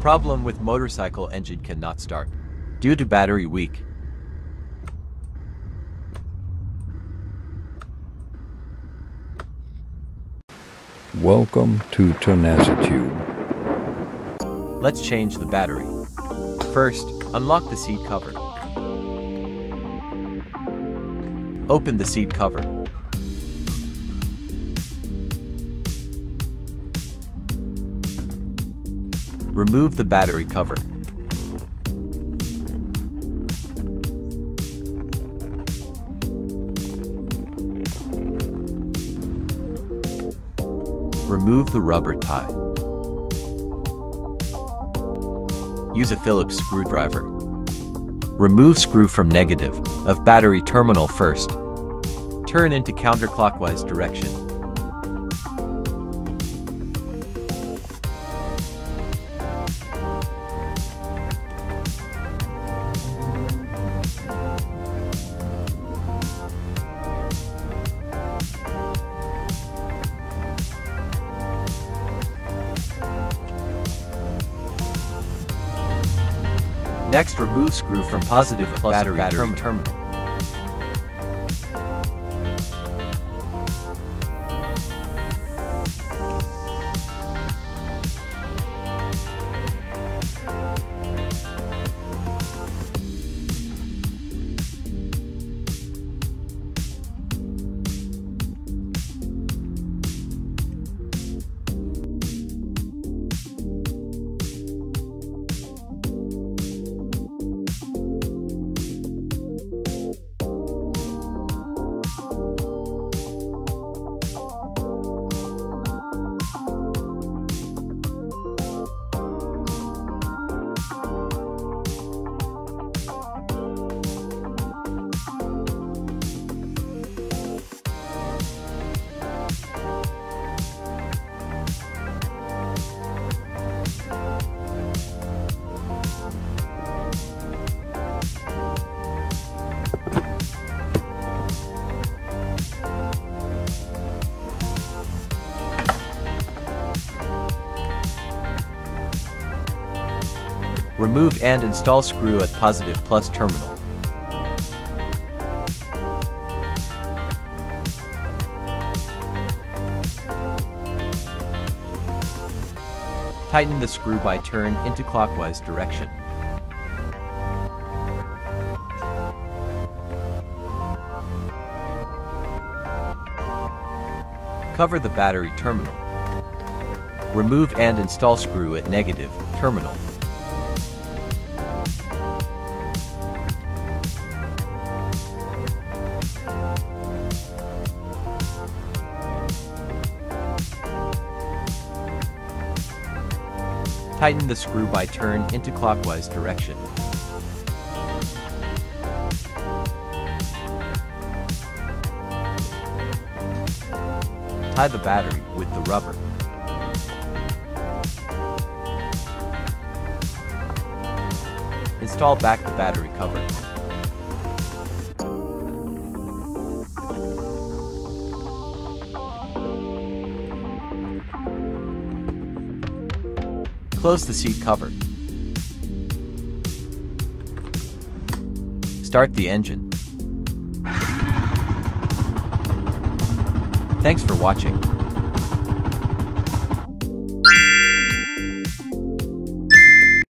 Problem with motorcycle engine cannot start due to battery weak. Welcome to Turnacitube. Let's change the battery. First, unlock the seat cover. Open the seat cover. Remove the battery cover. Remove the rubber tie. Use a Phillips screwdriver. Remove screw from negative of battery terminal first. Turn into counterclockwise direction. Next, remove screw from positive plus battery terminal. Remove and install screw at positive plus terminal. Tighten the screw by turn into clockwise direction. Cover the battery terminal. Remove and install screw at negative terminal. Tighten the screw by turn into clockwise direction. Tie the battery with the rubber. Install back the battery cover. Close the seat cover. Start the engine. Thanks for watching.